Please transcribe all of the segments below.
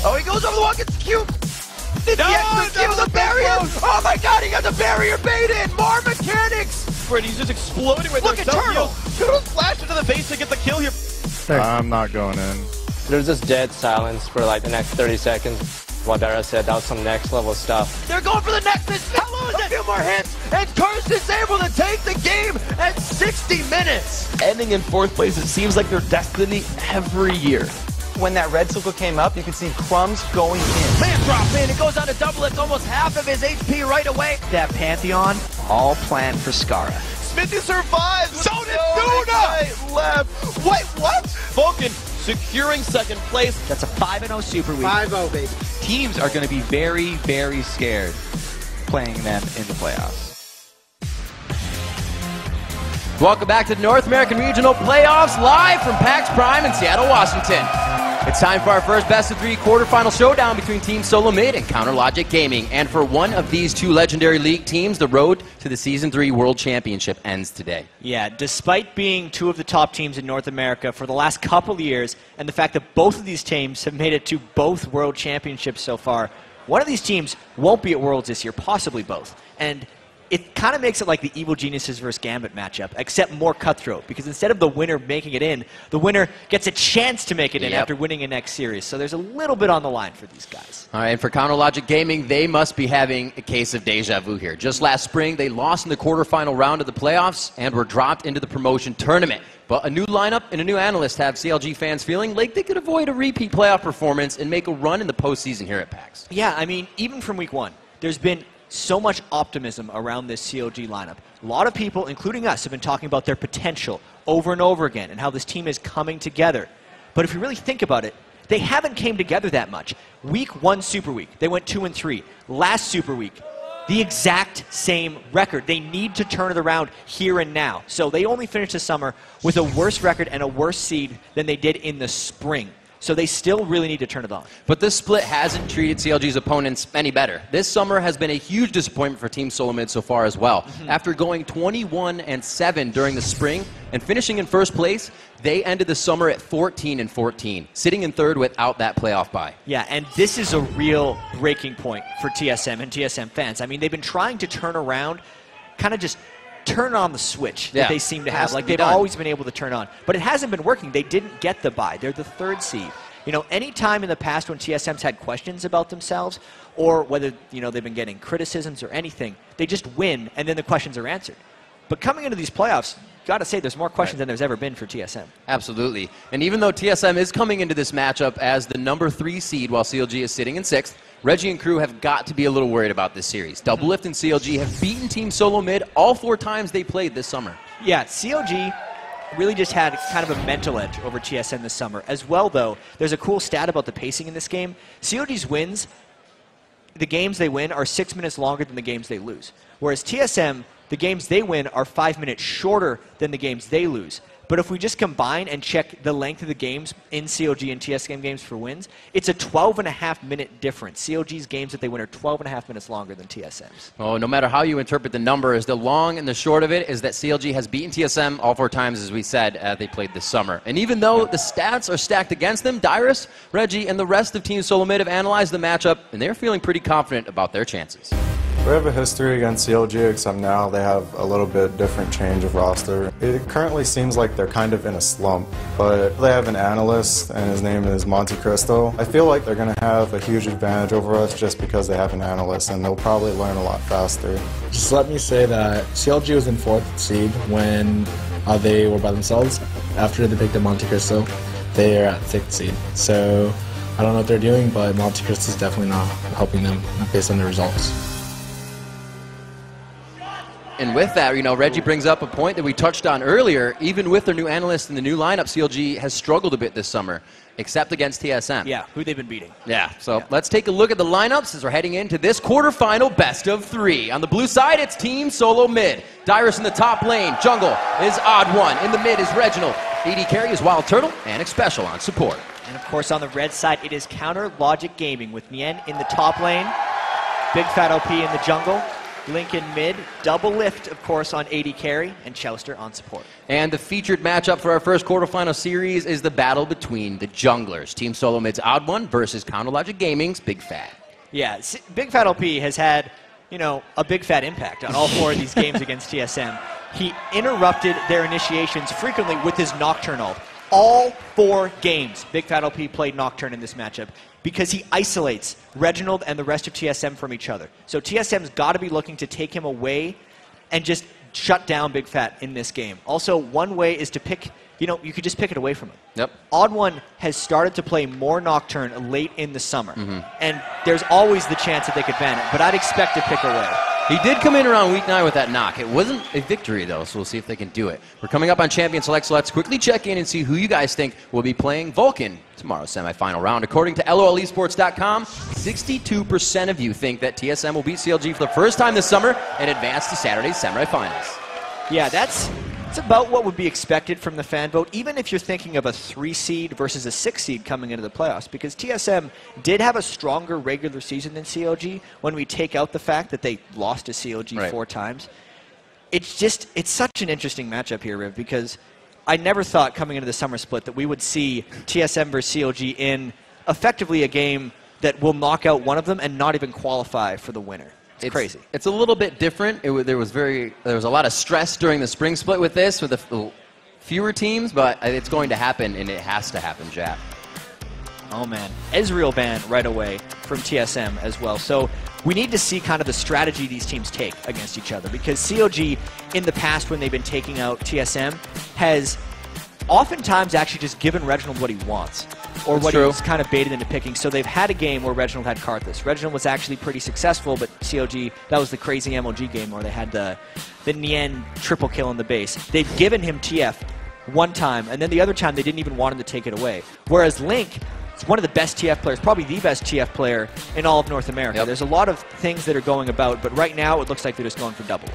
Oh, he goes over the wall, gets the cube. Did he execute the barrier? Oh my god, he got the barrier baited! More mechanics! He's just exploding right Look there. at Turtle! Turtle's flashed into the base to get the kill here. I'm not going in. There's just dead silence for like the next 30 seconds. What Dara said, that was some next level stuff. They're going for the Nexus! How is it? A few more hits, and Kirsten's able to take the game at 60 minutes! Ending in 4th place, it seems like their destiny every year. When that red circle came up, you could see Crumbs going in. Man drop in, it goes on to double, it's almost half of his HP right away. That Pantheon, all planned for Skara. Smithy survives! So did Duna! Left. Wait, what? Vulcan securing 2nd place. That's a 5-0 Super Week. 5-0, baby. Teams are going to be very, very scared playing them in the playoffs. Welcome back to the North American Regional Playoffs, live from PAX Prime in Seattle, Washington. It's time for our first best-of-3 quarterfinal showdown between Team Solo Mid and Counter Logic Gaming. And for one of these two legendary league teams, the road to the Season 3 World Championship ends today. Yeah, despite being two of the top teams in North America for the last couple of years, and the fact that both of these teams have made it to both World Championships so far, one of these teams won't be at Worlds this year, possibly both. And it kind of makes it like the Evil Geniuses versus Gambit matchup, except more cutthroat, because instead of the winner making it in, the winner gets a chance to make it in after winning a next series. So there's a little bit on the line for these guys. All right, and for Counter Logic Gaming, they must be having a case of deja vu here. Just last spring, they lost in the quarterfinal round of the playoffs and were dropped into the promotion tournament. But a new lineup and a new analyst have CLG fans feeling like they could avoid a repeat playoff performance and make a run in the postseason here at PAX. Yeah, I mean, even from week 1, there's been so much optimism around this CLG lineup. A lot of people, including us, have been talking about their potential over and over again and how this team is coming together. But if you really think about it, they haven't came together that much. Week 1 Super Week, they went 2-3. Last Super Week, the exact same record. They need to turn it around here and now. So they only finished the summer with a worse record and a worse seed than they did in the spring. So they still really need to turn it on. But this split hasn't treated CLG's opponents any better. This summer has been a huge disappointment for Team Solo Mid so far as well. After going 21-7 during the spring and finishing in 1st place, they ended the summer at 14-14, sitting in 3rd without that playoff bye. Yeah, and this is a real breaking point for TSM and TSM fans. I mean, they've been trying to turn around, kind of just turn on the switch that they seem to have. Like they've always been able to turn on. But it hasn't been working. They didn't get the bye. They're the 3rd seed. You know, any time in the past when TSM's had questions about themselves or whether, you know, they've been getting criticisms or anything, they just win and then the questions are answered. But coming into these playoffs, got to say there's more questions than there's ever been for TSM. Absolutely. And even though TSM is coming into this matchup as the number 3 seed while CLG is sitting in 6th, Reggie and crew have got to be a little worried about this series. Doublelift and CLG have beaten Team Solo Mid all 4 times they played this summer. Yeah, CLG really just had kind of a mental edge over TSM this summer. As well, though, there's a cool stat about the pacing in this game. CLG's wins, the games they win are 6 minutes longer than the games they lose. Whereas TSM, the games they win are 5 minutes shorter than the games they lose. But if we just combine and check the length of the games in CLG and TSM games for wins, it's a 12.5-minute difference. CLG's games that they win are 12.5 minutes longer than TSM's. Oh, no matter how you interpret the numbers, the long and the short of it is that CLG has beaten TSM all 4 times, as we said, they played this summer. And even though the stats are stacked against them, Dyrus, Reggie, and the rest of Team Solo Mid have analyzed the matchup, and they're feeling pretty confident about their chances. We have a history against CLG, except now they have a little bit different change of roster. It currently seems like they're kind of in a slump, but they have an analyst, and his name is Monte Cristo. I feel like they're going to have a huge advantage over us just because they have an analyst, and they'll probably learn a lot faster. Just let me say that CLG was in 4th seed when they were by themselves. After they picked up Monte Cristo, they are at 6th seed. So I don't know what they're doing, but Monte Cristo is definitely not helping them based on the results. And with that, you know, Reggie brings up a point that we touched on earlier. Even with their new analyst and the new lineup, CLG has struggled a bit this summer, except against TSM. Yeah, who they've been beating. Yeah, so let's take a look at the lineups as we're heading into this quarterfinal best of 3. On the blue side, it's Team Solo Mid. Dyrus in the top lane. Jungle is Odd One. In the mid is Reginald. AD carry is Wild Turtle, and Xpecial on support. And of course, on the red side, it is Counter Logic Gaming with Nien in the top lane, Big Fat OP in the jungle, Link in mid, double lift, of course, on AD carry, and Chouster on support. And the featured matchup for our first quarterfinal series is the battle between the junglers. Team Solo Mid's Odd One versus CounterLogic Gaming's Big Fat. Yeah, Big Fat LP has had, you know, a big fat impact on all 4 of these games against TSM. He interrupted their initiations frequently with his Nocturne ult. All 4 games, Big Fat LP played Nocturne in this matchup because he isolates Reginald and the rest of TSM from each other. So TSM's got to be looking to take him away and just shut down Big Fat in this game. Also, one way is to pick, you know, you could just pick it away from him. Yep. Odd One has started to play more Nocturne late in the summer. And there's always the chance that they could ban it, but I'd expect to pick away. He did come in around week 9 with that knock. It wasn't a victory, though, so we'll see if they can do it. We're coming up on Champion Select, so let's quickly check in and see who you guys think will be playing Vulcan tomorrow's semifinal round. According to LOLesports.com, 62% of you think that TSM will beat CLG for the first time this summer and advance to Saturday's semifinals. Yeah, that's about what would be expected from the fan vote, even if you're thinking of a 3 seed versus a 6 seed coming into the playoffs, because TSM did have a stronger regular season than CLG when we take out the fact that they lost to CLG 4 times. It's such an interesting matchup here, Riv, because I never thought coming into the summer split that we would see TSM versus CLG in effectively a game that will knock out one of them and not even qualify for the winner. It's crazy. It's a little bit different. There was a lot of stress during the spring split with this, with the fewer teams, but it's going to happen, and it has to happen, Jap. Oh, man. Ezreal ban right away from TSM as well. So we need to see kind of the strategy these teams take against each other, because CLG, in the past when they've been taking out TSM, has oftentimes actually just given Reginald what he wants, or what he was kind of baited into picking. So they've had a game where Reginald had Karthus. Reginald was actually pretty successful, but CLG, that was the crazy MLG game where they had the Nien triple kill in the base. They've given him TF one time, and then the other time they didn't even want him to take it away. Whereas Link is one of the best TF players, probably the best TF player in all of North America. There's a lot of things that are going about, but right now it looks like they're just going for double.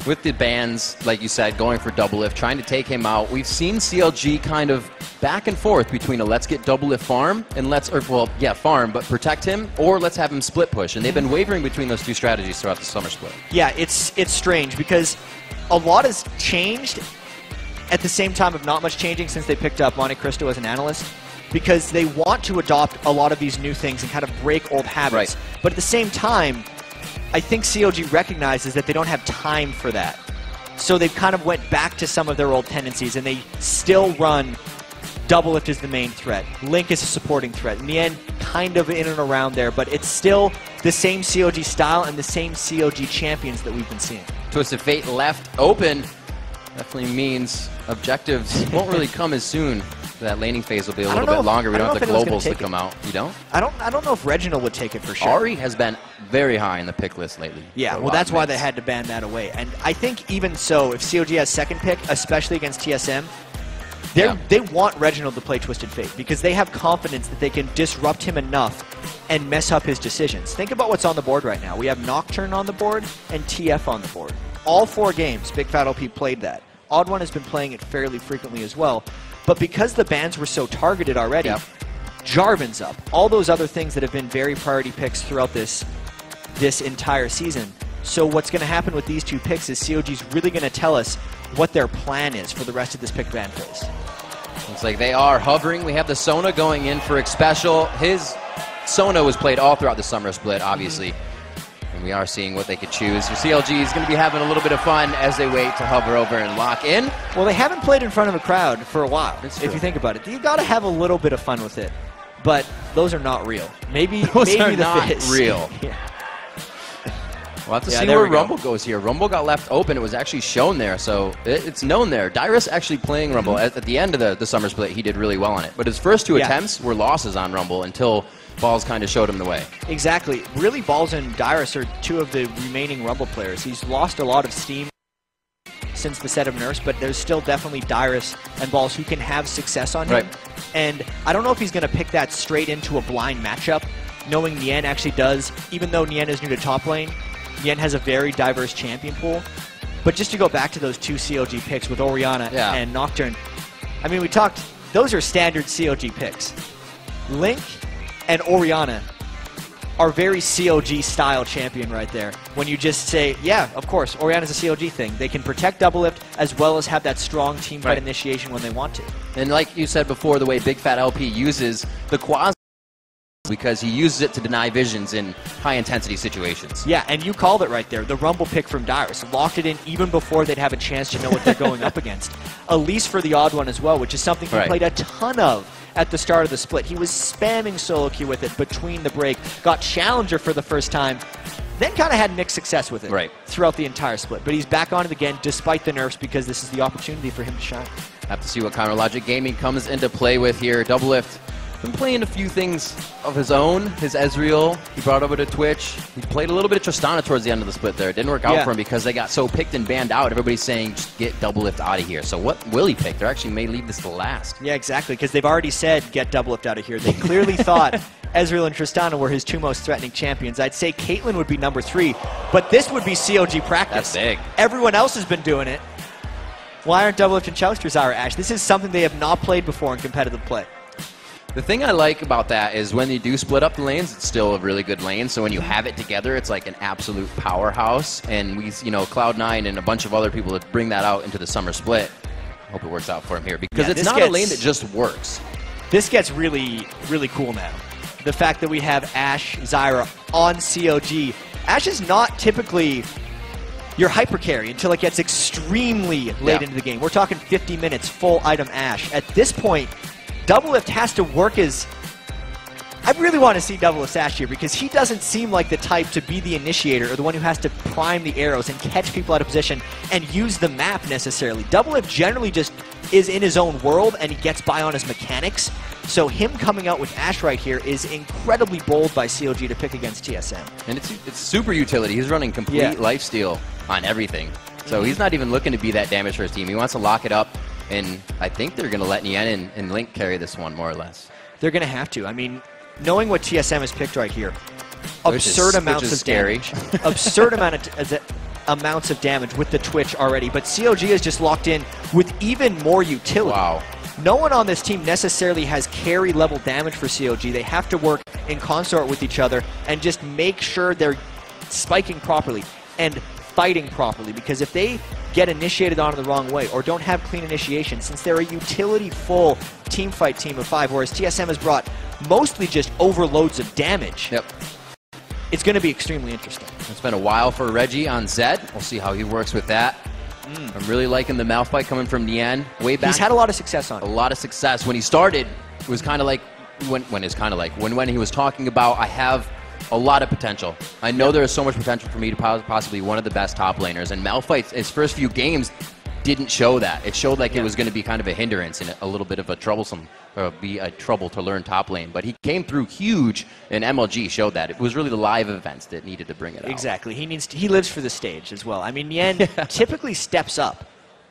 With the bans, like you said, going for double lift, trying to take him out, we've seen CLG kind of back and forth between a let's get double lift farm and farm, but protect him, or let's have him split push. And they've been wavering between those 2 strategies throughout the summer split. Yeah, it's strange because a lot has changed at the same time of not much changing since they picked up Monte Cristo as an analyst, because they want to adopt a lot of these new things and kind of break old habits. But at the same time, I think CLG recognizes that they don't have time for that. So they've kind of went back to some of their old tendencies, and they still run double lift as the main threat. Link is a supporting threat. In the end, kind of in and around there, but it's still the same CLG style and the same CLG champions that we've been seeing. Twisted Fate left open. Definitely means objectives won't really come as soon. That laning phase will be a little bit longer. We don't have the globals to come out. You don't? I don't know if Reginald would take it for sure. Ari has been very high in the pick list lately. Yeah, well, that's why they had to ban that away. And I think even so, if CLG has second pick, especially against TSM, they want Reginald to play Twisted Fate because they have confidence that they can disrupt him enough and mess up his decisions. Think about what's on the board right now. We have Nocturne on the board and TF on the board. All 4 games, Big Fat LP played that. Odd One has been playing it fairly frequently as well. But because the bans were so targeted already, Jarvan's up. All those other things that have been very priority picks throughout this entire season. So what's going to happen with these 2 picks is CLG's really going to tell us what their plan is for the rest of this pick ban phase. Looks like they are hovering. We have the Sona going in for Special. His Sona was played all throughout the summer split, obviously. And we are seeing what they could choose. So CLG is going to be having a little bit of fun as they wait to hover over and lock in. Well, they haven't played in front of a crowd for a while, if you think about it. You've got to have a little bit of fun with it. But those are not real. Maybe are not Fizz. Real. We'll have to see where Rumble goes here. Rumble got left open. It was actually shown there, so it's known there. Dyrus actually playing Rumble. At the end of the summer split, he did really well on it. But his first 2 attempts were losses on Rumble until Balls kind of showed him the way. Exactly. Really, Balls and Dyrus are 2 of the remaining Rumble players. He's lost a lot of steam since the set of Nurse, but there's still definitely Dyrus and Balls who can have success on him. And I don't know if he's going to pick that straight into a blind matchup, knowing Nien actually does, even though Nien is new to top lane, Nien has a very diverse champion pool. But just to go back to those 2 CLG picks with Orianna and Nocturne, I mean, we talked, those are standard CLG picks. Link and Orianna are very CLG style champion right there. When you just say, yeah, of course, Orianna's a CLG thing. They can protect double lift as well as have that strong team fight initiation when they want to. And like you said before, the way Big Fat LP uses the quasi, because he uses it to deny visions in high-intensity situations. Yeah, and you called it right there. The Rumble pick from Dyrus locked it in even before they'd have a chance to know what they're going up against. Elise for the odd one as well, which is something he played a ton of at the start of the split. He was spamming solo queue with it between the break, got Challenger for the first time, then kind of had mixed success with it throughout the entire split. But he's back on it again despite the nerfs because this is the opportunity for him to shine. Have to see what Counter Logic Gaming comes into play with here. Double lift. Been playing a few things of his own. His Ezreal, he brought over to Twitch. He played a little bit of Tristana towards the end of the split there. It didn't work out for him because they got so picked and banned out. Everybody's saying, just get double lift out of here. So what will he pick? They actually may leave this to last. Yeah, exactly, because they've already said, get double lift out of here. They clearly thought Ezreal and Tristana were his two most threatening champions. I'd say Caitlyn would be number 3, but this would be COG practice. That's big. Everyone else has been doing it. Why aren't double lift and Chousters our Ash? This is something they have not played before in competitive play. The thing I like about that is when you do split up the lanes, it's still a really good lane. So when you have it together, it's like an absolute powerhouse. And we, you know, Cloud9 and a bunch of other people that bring that out into the summer split. I hope it works out for him here because it's not a lane that just works. This gets really, really cool now. The fact that we have Ashe, Zyra on COG. Ashe is not typically your hyper carry until it gets extremely late into the game. We're talking 50 minutes, full item Ashe. At this point, Double Lift has to work as... I really want to see Double Lift Ashe here because he doesn't seem like the type to be the initiator or the one who has to prime the arrows and catch people out of position and use the map necessarily. Double Lift generally just is in his own world and he gets by on his mechanics. So him coming out with Ashe right here is incredibly bold by CLG to pick against TSM. And it's super utility. He's running complete lifesteal on everything. So he's not even looking to be that damage for his team. He wants to lock it up. And I think they're going to let Nien and Link carry this one, more or less. They're going to have to. I mean, knowing what TSM has picked right here, absurd amounts of damage. Absurd amounts of damage with the Twitch already. But COG is just locked in with even more utility. Wow. No one on this team necessarily has carry level damage for COG. They have to work in consort with each other and just make sure they're spiking properly and fighting properly, because if they get initiated onto the wrong way or don't have clean initiation, since they're a utility-full team fight team of 5, whereas TSM has brought mostly just overloads of damage, it's going to be extremely interesting. It's been a while for Reggie on Zed. We'll see how he works with that. I'm really liking the mouth fight coming from Nien. Way back. He's had a lot of success on it. A lot of success. When he started, it was kind of like, when he was talking about, I have a lot of potential. I know there is so much potential for me to possibly one of the best top laners, and Malphite, his first few games didn't show that. It showed like it was going to be kind of a hindrance and a little bit of a troublesome, or be a trouble to learn top lane. But he came through huge, and MLG showed that. It was really the live events that needed to bring it out. Exactly. He lives for the stage as well. I mean, Nien typically steps up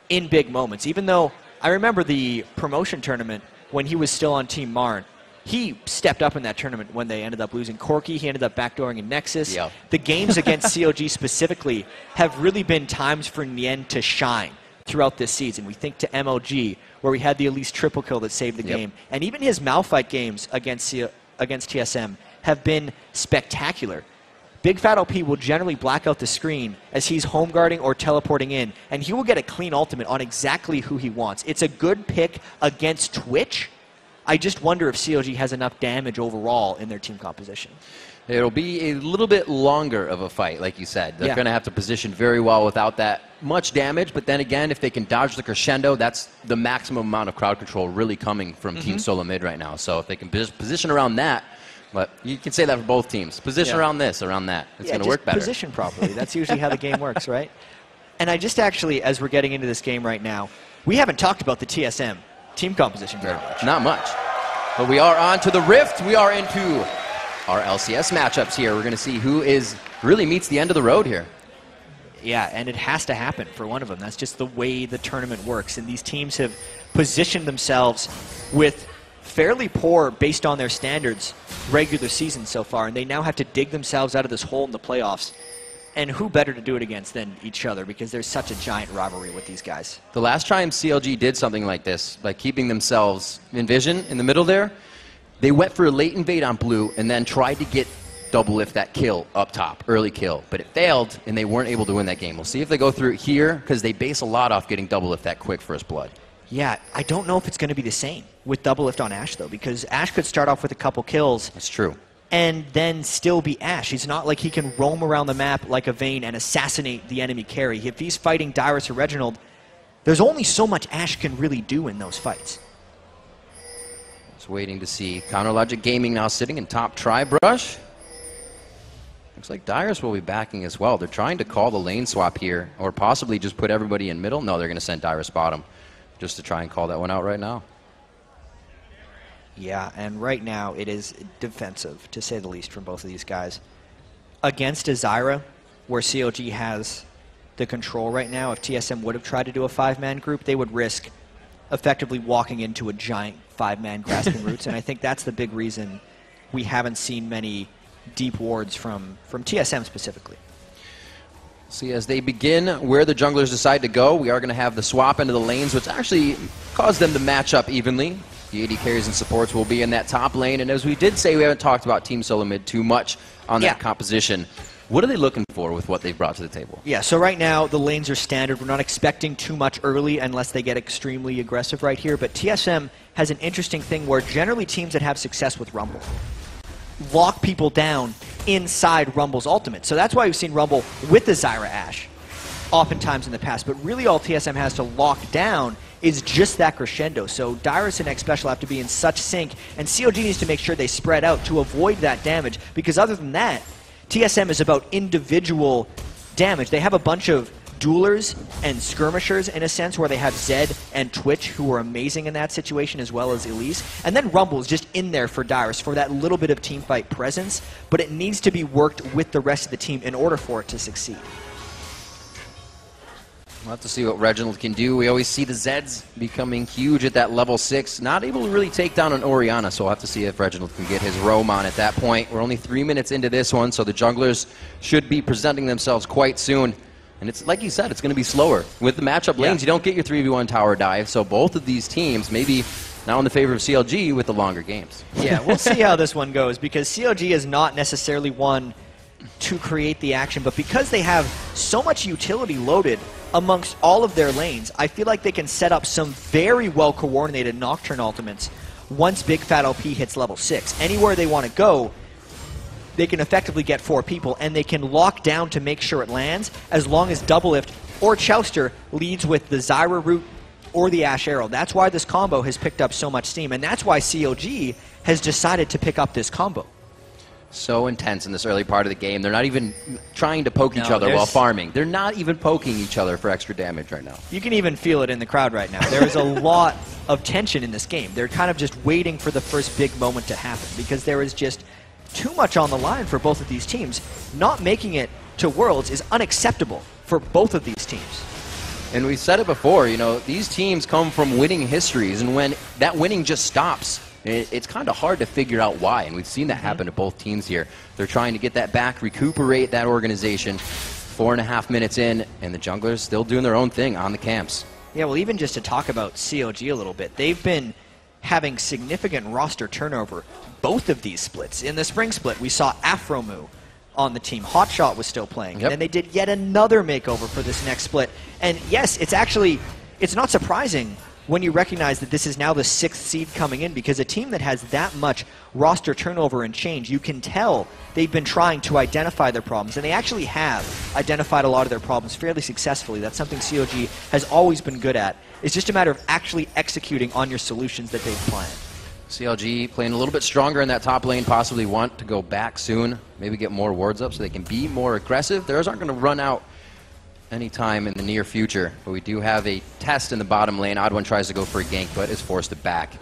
in big moments, even though I remember the promotion tournament when he was still on Team Marn. He stepped up in that tournament when they ended up losing Corki. He ended up backdooring in Nexus. The games against COG specifically have really been times for Nien to shine throughout this season. We think to MOG, where we had the Elise triple kill that saved the game. And even his Malphite games against TSM have been spectacular. Big Fat LP will generally black out the screen as he's home guarding or teleporting in, and he will get a clean ultimate on exactly who he wants. It's a good pick against Twitch. I just wonder if COG has enough damage overall in their team composition. It'll be a little bit longer of a fight, like you said. They're going to have to position very well without that much damage, but then again, if they can dodge the crescendo, that's the maximum amount of crowd control really coming from Team Solo Mid right now. So if they can position around that, but you can say that for both teams. Position around this, around that. It's going to work better. Position properly. That's usually how the game works, right? And I just actually, as we're getting into this game right now, we haven't talked about the TSM team composition very much. Not much. But we are on to the Rift. We are into our LCS matchups here. We're going to see who really meets the end of the road here. Yeah, and it has to happen for one of them. That's just the way the tournament works. And these teams have positioned themselves with fairly poor, based on their standards, regular season so far. And they now have to dig themselves out of this hole in the playoffs. And who better to do it against than each other, because there's such a giant rivalry with these guys. The last time CLG did something like this, like keeping themselves in vision in the middle there, they went for a late invade on blue and then tried to get double lift that kill up top, early kill. But it failed, and they weren't able to win that game. We'll see if they go through it here, because they base a lot off getting double lift that quick first blood. Yeah, I don't know if it's going to be the same with double lift on Ashe, though, because Ashe could start off with a couple kills. That's true. And then still be Ashe. He's not like he can roam around the map like a Vayne and assassinate the enemy carry. If he's fighting Dyrus or Reginald, there's only so much Ashe can really do in those fights. Just waiting to see Counter Logic Gaming now sitting in top tri-brush. Looks like Dyrus will be backing as well. They're trying to call the lane swap here, or possibly just put everybody in middle. No, they're going to send Dyrus bottom just to try and call that one out right now. Yeah, and right now it is defensive, to say the least, from both of these guys. Against a Zyra, where CLG has the control right now, if TSM would have tried to do a 5-man group, they would risk effectively walking into a giant 5-man grasping roots, and I think that's the big reason we haven't seen many deep wards from TSM specifically. See, as they begin where the junglers decide to go, we are going to have the swap into the lanes, which actually caused them to match up evenly. The AD carries and supports will be in that top lane, and as we did say, we haven't talked about Team Solo Mid too much on that composition. What are they looking for with what they've brought to the table? Yeah, so right now the lanes are standard. We're not expecting too much early unless they get extremely aggressive right here, but TSM has an interesting thing where generally teams that have success with Rumble lock people down inside Rumble's ultimate. So that's why we've seen Rumble with the Zyra Ashe oftentimes in the past, but really all TSM has to lock down is just that crescendo. So Dyrus and X Special have to be in such sync, and CLG needs to make sure they spread out to avoid that damage, because other than that, TSM is about individual damage. They have a bunch of duelers and skirmishers in a sense, where they have Zed and Twitch, who are amazing in that situation, as well as Elise. And then Rumble is just in there for Dyrus for that little bit of teamfight presence, but it needs to be worked with the rest of the team in order for it to succeed. We'll have to see what Reginald can do. We always see the Zeds becoming huge at that level 6. Not able to really take down an Orianna, so we'll have to see if Reginald can get his roam on at that point. We're only 3 minutes into this one, so the junglers should be presenting themselves quite soon. And it's like you said, it's going to be slower. With the matchup lanes, you don't get your 3v1 tower dive, so both of these teams maybe now in the favor of CLG with the longer games. Yeah, we'll see how this one goes, because CLG is not necessarily one to create the action, but because they have so much utility loaded amongst all of their lanes, I feel like they can set up some very well-coordinated Nocturne ultimates once Big Fat LP hits level 6. Anywhere they want to go, they can effectively get 4 people, and they can lock down to make sure it lands, as long as Double Lift or Chouster leads with the Zyra route or the Ashe Arrow. That's why this combo has picked up so much steam, and that's why CLG has decided to pick up this combo. So intense in this early part of the game. They're not even trying to poke each other while farming. They're not even poking each other for extra damage right now. You can even feel it in the crowd right now. There is a lot of tension in this game. They're kind of just waiting for the first big moment to happen, because there is just too much on the line for both of these teams. Not making it to Worlds is unacceptable for both of these teams. And we said it before, you know, these teams come from winning histories, and when that winning just stops, it's kind of hard to figure out why, and we've seen that happen to both teams here. They're trying to get that back, recuperate that organization. 4.5 minutes in, and the junglers still doing their own thing on the camps. Yeah, well, even just to talk about CLG a little bit, they've been having significant roster turnover both of these splits. In the spring split, we saw Afromu on the team. Hotshot was still playing. And then they did yet another makeover for this next split. And yes, it's not surprising when you recognize that this is now the 6th seed coming in, because a team that has that much roster turnover and change, you can tell they've been trying to identify their problems, and they actually have identified a lot of their problems fairly successfully. That's something CLG has always been good at. It's just a matter of actually executing on your solutions that they've planned. CLG playing a little bit stronger in that top lane, possibly want to go back soon, maybe get more wards up so they can be more aggressive. Theirs aren't going to run out anytime in the near future, but we do have a test in the bottom lane. Odd One tries to go for a gank, but is forced to back.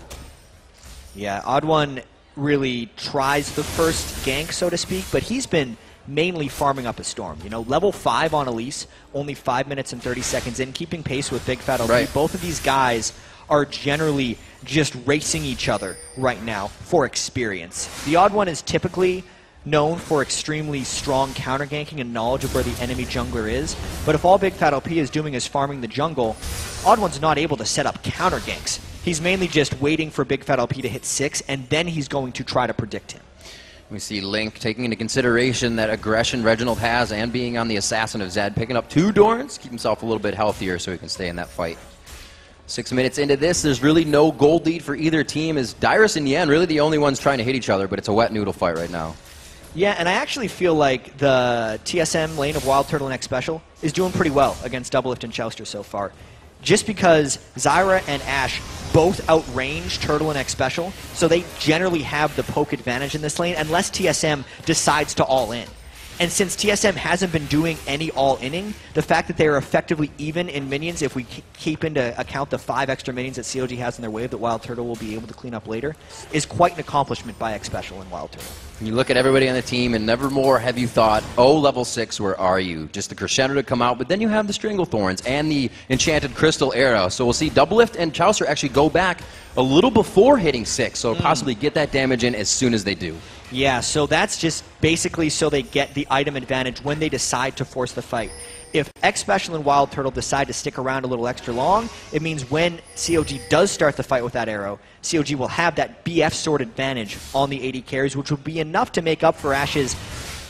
Yeah, Odd One really tries the first gank, so to speak, but he's been mainly farming up a Storm. You know, level 5 on Elise, only 5 minutes and 30 seconds in, keeping pace with Big Fat LP. Both of these guys are generally just racing each other right now for experience. The Odd One is typically known for extremely strong counter ganking and knowledge of where the enemy jungler is, but if all Big Fat LP is doing is farming the jungle, Odd One's not able to set up counter ganks. He's mainly just waiting for Big Fat LP to hit 6, and then he's going to try to predict him. We see Link taking into consideration that aggression Reginald has and being on the assassin of Zed, picking up 2 Dorns, keep himself a little bit healthier so he can stay in that fight. 6 minutes into this, there's really no gold lead for either team, as Dyrus and Yen really the only ones trying to hit each other, but it's a wet noodle fight right now. Yeah, and I actually feel like the TSM lane of Wild Turtle and X Special is doing pretty well against Doublelift and Chouster so far. Just because Zyra and Ashe both outrange Turtle and X Special, so they generally have the poke advantage in this lane unless TSM decides to all in. And since TSM hasn't been doing any all-inning, the fact that they are effectively even in minions, if we keep into account the 5 extra minions that CLG has in their wave that Wild Turtle will be able to clean up later, is quite an accomplishment by X Special and Wild Turtle. You look at everybody on the team, and nevermore have you thought, oh, level 6, where are you? Just the Crescendo to come out, but then you have the Stranglethorns and the Enchanted Crystal Arrow. So we'll see Doublelift and Chouster actually go back a little before hitting 6, so possibly get that damage in as soon as they do. Yeah, so that's just basically so they get the item advantage when they decide to force the fight. If X Special and Wild Turtle decide to stick around a little extra long, it means when CLG does start the fight with that arrow, CLG will have that BF sword advantage on the AD carries, which will be enough to make up for Ashe's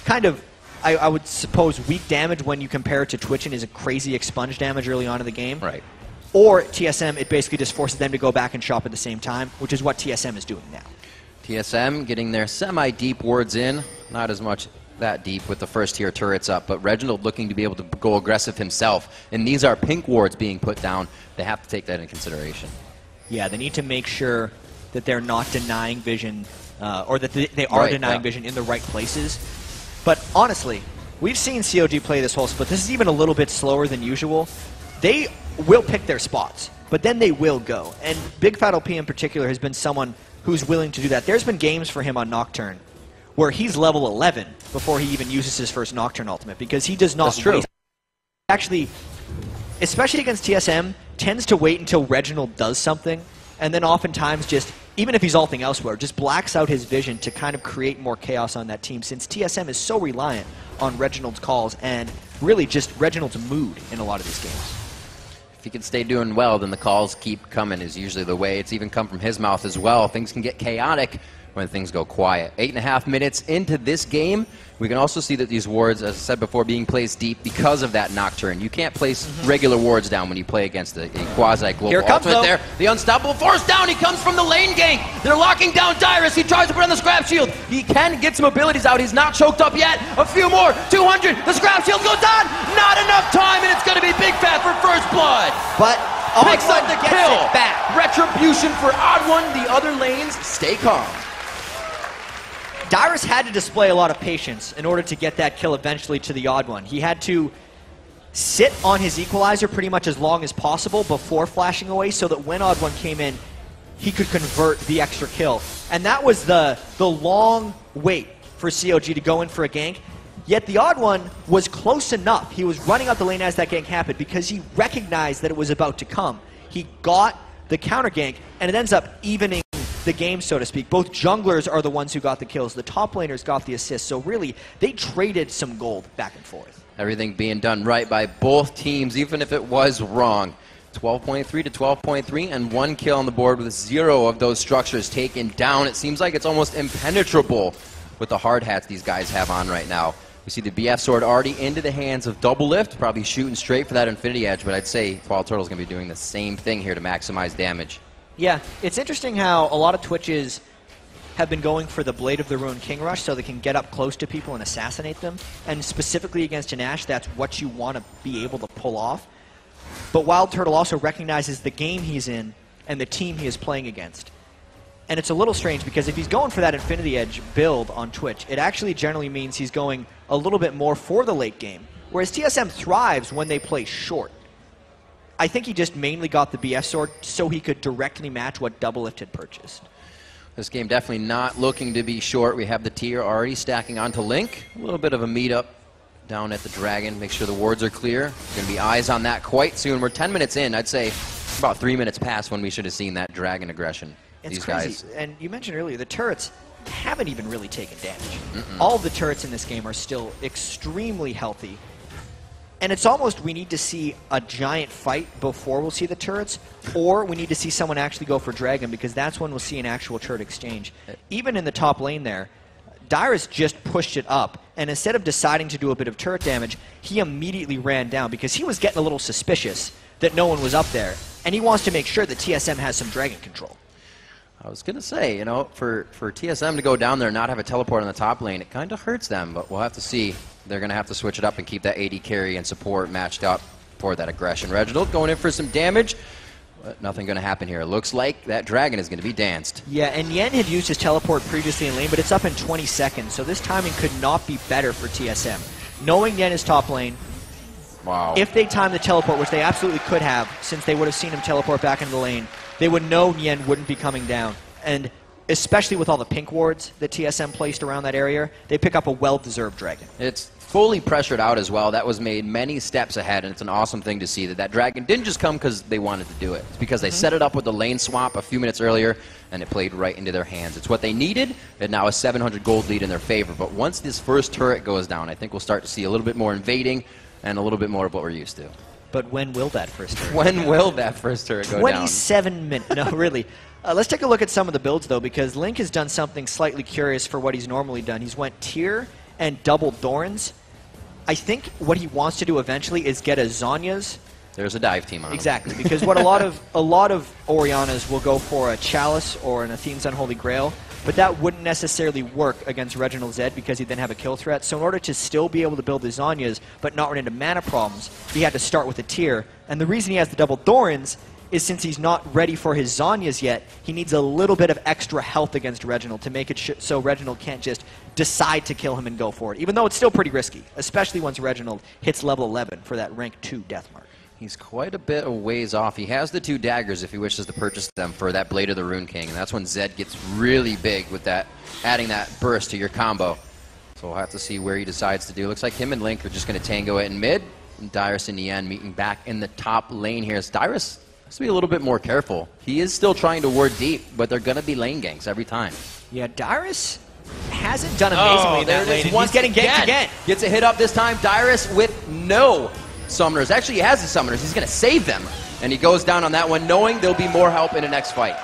kind of, I would suppose, weak damage when you compare it to Twitch and his crazy expunge damage early on in the game. Right. Or TSM, it basically just forces them to go back and shop at the same time, which is what TSM is doing now. TSM getting their semi-deep wards in, not as much that deep with the first tier turrets up, but Reginald looking to be able to go aggressive himself, and these are pink wards being put down. They have to take that into consideration. Yeah, they need to make sure that they're not denying vision, or that they are denying vision in the right places. But honestly, we've seen COG play this whole split. This is even a little bit slower than usual. They will pick their spots, but then they will go. And Big Fat LP in particular has been someone who's willing to do that. There's been games for him on Nocturne where he's level 11 before he even uses his first Nocturne ultimate, because he does not waste. Actually, especially against TSM, tends to wait until Reginald does something, and then oftentimes just, even if he's ulting elsewhere, just blacks out his vision to kind of create more chaos on that team, since TSM is so reliant on Reginald's calls and really just Reginald's mood in a lot of these games. If he can stay doing well, then the calls keep coming is usually the way. It's even come from his mouth as well. Things can get chaotic when things go quiet. 8.5 minutes into this game, we can also see that these wards, as I said before, being placed deep because of that Nocturne. You can't place regular wards down when you play against a quasi-global ultimate there. The unstoppable force down. He comes from the lane gank. They're locking down Dyrus. He tries to put on the scrap shield. He can get some abilities out. He's not choked up yet. A few more. 200. The scrap shield goes on. Not enough time, and it's going to be Big Fat for first blood. But picks up the kill. Retribution for Odd One. The other lanes stay calm. Dyrus had to display a lot of patience in order to get that kill eventually to the Odd One. He had to sit on his equalizer pretty much as long as possible before flashing away so that when Odd One came in, he could convert the extra kill. And that was the long wait for COG to go in for a gank. Yet the Odd One was close enough. He was running up the lane as that gank happened because he recognized that it was about to come. He got the counter gank, and it ends up evening the game, so to speak. Both junglers are the ones who got the kills. The top laners got the assists. So really, they traded some gold back and forth. Everything being done right by both teams, even if it was wrong. 12.3 to 12.3, and 1 kill on the board with 0 of those structures taken down. It seems like it's almost impenetrable with the hard hats these guys have on right now. We see the BF sword already into the hands of Doublelift, probably shooting straight for that Infinity Edge, but I'd say Wild Turtle's going to be doing the same thing here to maximize damage. Yeah, it's interesting how a lot of Twitches have been going for the Blade of the Ruin King Rush so they can get up close to people and assassinate them. And specifically against an Ashe, that's what you want to be able to pull off. But Wild Turtle also recognizes the game he's in and the team he is playing against. And it's a little strange because if he's going for that Infinity Edge build on Twitch, it actually generally means he's going a little bit more for the late game. Whereas TSM thrives when they play short. I think he just mainly got the BF sword so he could directly match what Doublelift had purchased. This game definitely not looking to be short. We have the tier already stacking onto Link. A little bit of a meetup down at the Dragon. Make sure the wards are clear. Going to be eyes on that quite soon. We're 10 minutes in. I'd say about 3 minutes past when we should have seen that Dragon aggression. It's these crazy. guys. And you mentioned earlier, the turrets haven't even really taken damage. All of the turrets in this game are still extremely healthy. And it's almost we need to see a giant fight before we'll see the turrets, or we need to see someone actually go for Dragon, because that's when we'll see an actual turret exchange. Even in the top lane there, Dyrus just pushed it up, and instead of deciding to do a bit of turret damage, he immediately ran down because he was getting a little suspicious that no one was up there, and he wants to make sure that TSM has some dragon control. I was going to say, you know, for TSM to go down there and not have a teleport on the top lane, it kind of hurts them, but we'll have to see. They're going to have to switch it up and keep that AD carry and support matched up for that aggression. Reginald going in for some damage, but nothing going to happen here. It looks like that dragon is going to be danced. Yeah, and Yen had used his teleport previously in lane, but it's up in 20 seconds, so this timing could not be better for TSM. Knowing Yen is top lane, wow. If they time the teleport, which they absolutely could have, since they would have seen him teleport back into the lane, they would know Yen wouldn't be coming down. And especially with all the pink wards that TSM placed around that area, they pick up a well-deserved dragon. It's fully pressured out as well. That was made many steps ahead, and it's an awesome thing to see that dragon didn't just come because they wanted to do it. It's because they set it up with the lane swap a few minutes earlier, and it played right into their hands. It's what they needed, and now a 700 gold lead in their favor. But once this first turret goes down, I think we'll start to see a little bit more invading and a little bit more of what we're used to. But when will that first turret When will that first turret go down? 27 minutes. No, really. Let's take a look at some of the builds, though, because Link has done something slightly curious for what he's normally done. He's went tier and double Thorns. I think what he wants to do eventually is get a Zhonya's. There's a dive team on him. Exactly, because what a lot of Oriannas will go for a Chalice or an Athene's Unholy Grail, but that wouldn't necessarily work against Reginald Zed because he'd then have a kill threat. So in order to still be able to build the Zhonya's but not run into mana problems, he had to start with a tier. And the reason he has the double Thorns is since he's not ready for his Zhonya's yet, he needs a little bit of extra health against Reginald to make it so Reginald can't just decide to kill him and go for it, even though it's still pretty risky, especially once Reginald hits level 11 for that rank 2 death mark. He's quite a bit of ways off. He has the 2 daggers if he wishes to purchase them for that Blade of the Rune King, and that's when Zed gets really big with that, adding that burst to your combo. So we'll have to see where he decides to do. Looks like him and Link are just going to tango it in mid, and Dyrus and Yen meeting back in the top lane here. As Dyrus has to be a little bit more careful. He is still trying to ward deep, but they're going to be lane ganks every time. Yeah, Dyrus hasn't done amazingly in that lane. He's getting ganked again. Gets a hit up this time. Dyrus with no summoners. Actually, he has the summoners. He's going to save them. And he goes down on that one, knowing there'll be more help in the next fight.